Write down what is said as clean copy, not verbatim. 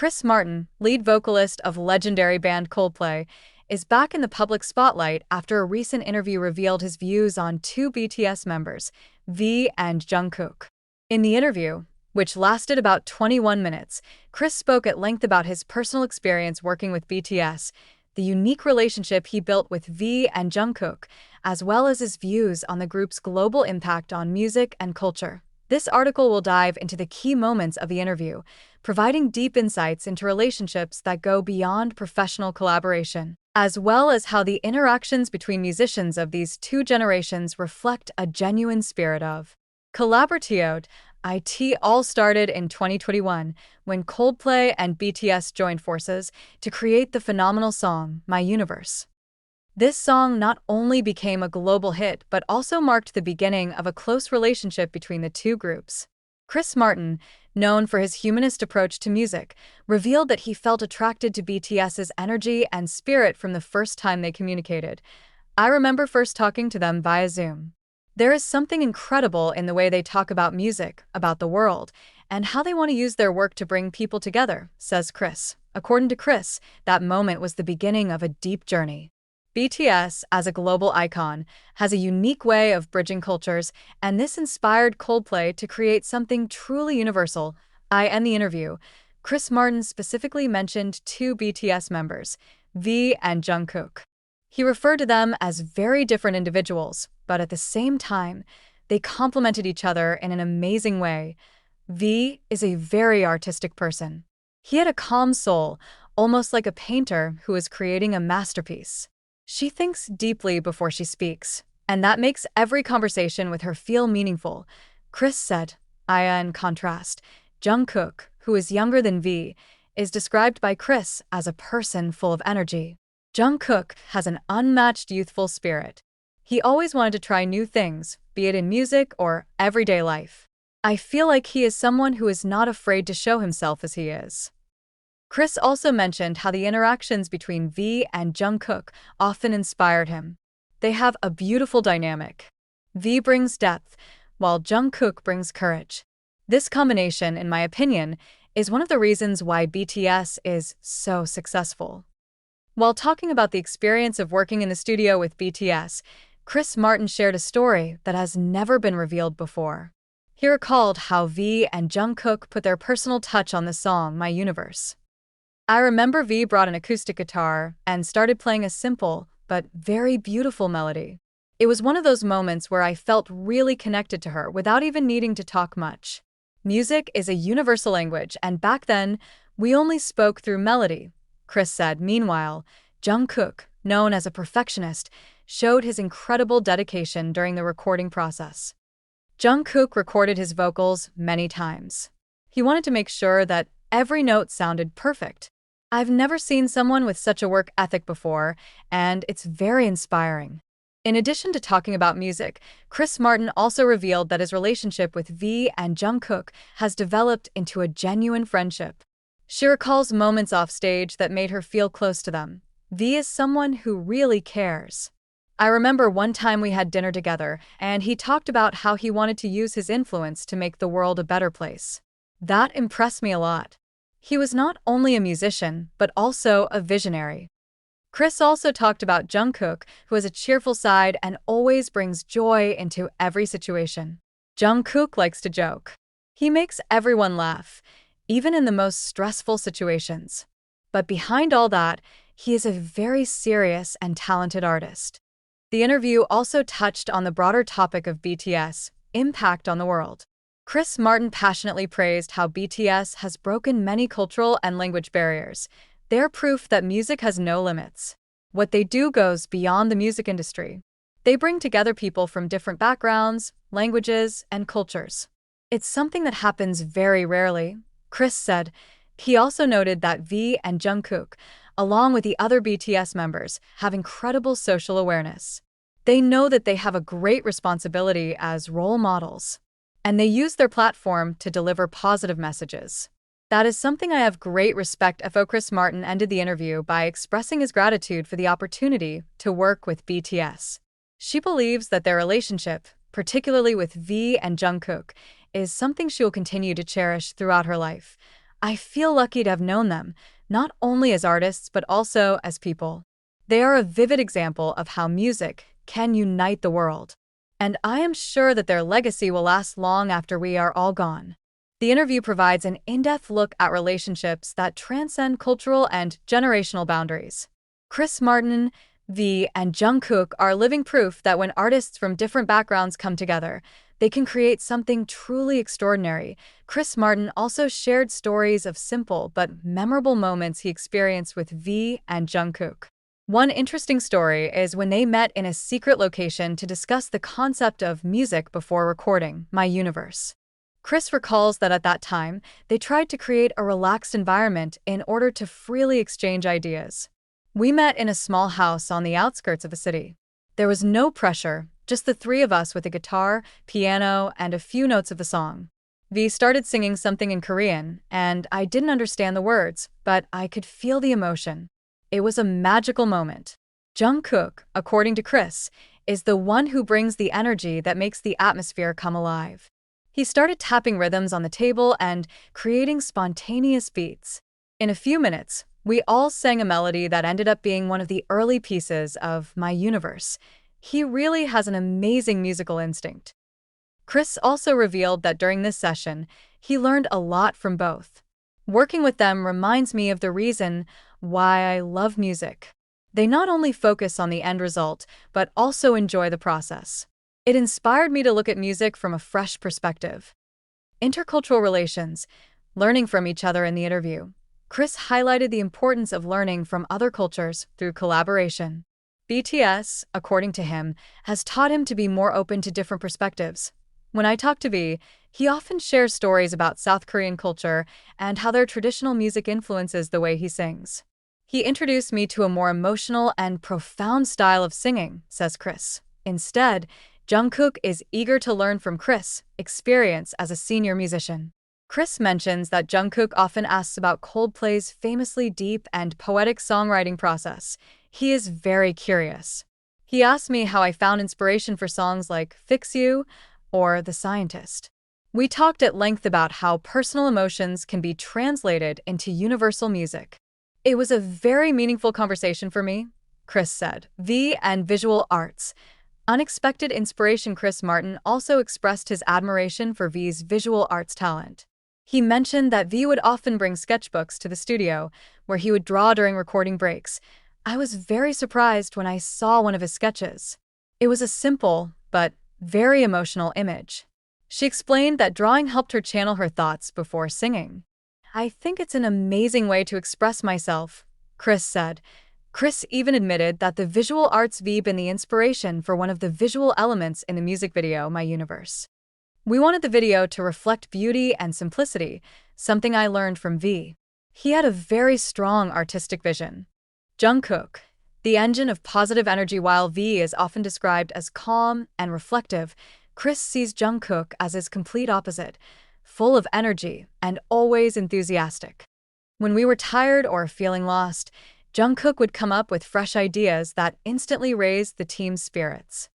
Chris Martin, lead vocalist of legendary band Coldplay, is back in the public spotlight after a recent interview revealed his views on two BTS members, V and Jungkook. In the interview, which lasted about 21 minutes, Chris spoke at length about his personal experience working with BTS, the unique relationship he built with V and Jungkook, as well as his views on the group's global impact on music and culture. This article will dive into the key moments of the interview, providing deep insights into relationships that go beyond professional collaboration, as well as how the interactions between musicians of these two generations reflect a genuine spirit of collaboration. It all started in 2021 when Coldplay and BTS joined forces to create the phenomenal song My Universe. This song not only became a global hit but also marked the beginning of a close relationship between the two groups. Chris Martin, known for his humanist approach to music, revealed that he felt attracted to BTS's energy and spirit from the first time they communicated. "I remember first talking to them via Zoom. There is something incredible in the way they talk about music, about the world, and how they want to use their work to bring people together," says Chris. According to Chris, that moment was the beginning of a deep journey. BTS, as a global icon, has a unique way of bridging cultures, and this inspired Coldplay to create something truly universal. In the interview, Chris Martin specifically mentioned two BTS members, V and Jungkook. He referred to them as very different individuals, but at the same time, they complemented each other in an amazing way. V is a very artistic person. He had a calm soul, almost like a painter who is creating a masterpiece. She thinks deeply before she speaks, and that makes every conversation with her feel meaningful, Chris said. In contrast, Jungkook, who is younger than V, is described by Chris as a person full of energy. Jungkook has an unmatched youthful spirit. He always wanted to try new things, be it in music or everyday life. "I feel like he is someone who is not afraid to show himself as he is." Chris also mentioned how the interactions between V and Jungkook often inspired him. They have a beautiful dynamic. V brings depth, while Jungkook brings courage. This combination, in my opinion, is one of the reasons why BTS is so successful. While talking about the experience of working in the studio with BTS, Chris Martin shared a story that has never been revealed before. He recalled how V and Jungkook put their personal touch on the song My Universe. "I remember V brought an acoustic guitar and started playing a simple but very beautiful melody. It was one of those moments where I felt really connected to her without even needing to talk much. Music is a universal language, and back then, we only spoke through melody," Chris said. Meanwhile, Jungkook, known as a perfectionist, showed his incredible dedication during the recording process. Jungkook recorded his vocals many times. He wanted to make sure that every note sounded perfect. "I've never seen someone with such a work ethic before, and it's very inspiring." In addition to talking about music, Chris Martin also revealed that his relationship with V and Jungkook has developed into a genuine friendship. She recalls moments off stage that made her feel close to them. "V is someone who really cares. I remember one time we had dinner together, and he talked about how he wanted to use his influence to make the world a better place. That impressed me a lot. He was not only a musician, but also a visionary." Chris also talked about Jungkook, who has a cheerful side and always brings joy into every situation. Jungkook likes to joke. He makes everyone laugh, even in the most stressful situations. But behind all that, he is a very serious and talented artist. The interview also touched on the broader topic of BTS' impact on the world. Chris Martin passionately praised how BTS has broken many cultural and language barriers. They're proof that music has no limits. What they do goes beyond the music industry. They bring together people from different backgrounds, languages, and cultures. "It's something that happens very rarely," Chris said. He also noted that V and Jungkook, along with the other BTS members, have incredible social awareness. They know that they have a great responsibility as role models, and they use their platform to deliver positive messages. "That is something I have great respect for." Chris Martin ended the interview by expressing his gratitude for the opportunity to work with BTS. She believes that their relationship, particularly with V and Jungkook, is something she will continue to cherish throughout her life. I feel lucky to have known them, not only as artists but also as people. They are a vivid example of how music can unite the world. And I am sure that their legacy will last long after we are all gone. The interview provides an in-depth look at relationships that transcend cultural and generational boundaries. Chris Martin, V, and Jungkook are living proof that when artists from different backgrounds come together, they can create something truly extraordinary. Chris Martin also shared stories of simple but memorable moments he experienced with V and Jungkook. One interesting story is when they met in a secret location to discuss the concept of music before recording My Universe. Chris recalls that at that time, they tried to create a relaxed environment in order to freely exchange ideas. We met in a small house on the outskirts of a city. There was no pressure, just the three of us with a guitar, piano, and a few notes of the song. V started singing something in Korean, and I didn't understand the words, but I could feel the emotion. It was a magical moment. Jungkook, according to Chris, is the one who brings the energy that makes the atmosphere come alive. He started tapping rhythms on the table and creating spontaneous beats. In a few minutes, we all sang a melody that ended up being one of the early pieces of My Universe. He really has an amazing musical instinct. Chris also revealed that during this session, he learned a lot from both. Working with them reminds me of the reason why I love music. They not only focus on the end result, but also enjoy the process. It inspired me to look at music from a fresh perspective. Intercultural relations, learning from each other in the interview. Chris highlighted the importance of learning from other cultures through collaboration. BTS, according to him, has taught him to be more open to different perspectives. When I talk to V, he often shares stories about South Korean culture and how their traditional music influences the way he sings. He introduced me to a more emotional and profound style of singing, says Chris. Instead, Jungkook is eager to learn from Chris' experience as a senior musician. Chris mentions that Jungkook often asks about Coldplay's famously deep and poetic songwriting process. He is very curious. He asked me how I found inspiration for songs like Fix You or The Scientist. We talked at length about how personal emotions can be translated into universal music. It was a very meaningful conversation for me, Chris said. V and visual arts. Unexpected inspiration. Chris Martin also expressed his admiration for V's visual arts talent. He mentioned that V would often bring sketchbooks to the studio, where he would draw during recording breaks. I was very surprised when I saw one of his sketches. It was a simple, but very emotional image. She explained that drawing helped her channel her thoughts before singing. I think it's an amazing way to express myself, Chris said. Chris even admitted that the visual arts V been the inspiration for one of the visual elements in the music video My Universe. We wanted the video to reflect beauty and simplicity, something I learned from V. He had a very strong artistic vision. Jungkook, the engine of positive energy. While V is often described as calm and reflective, Chris sees Jungkook as his complete opposite, full of energy and always enthusiastic. When we were tired or feeling lost, Jungkook would come up with fresh ideas that instantly raised the team's spirits.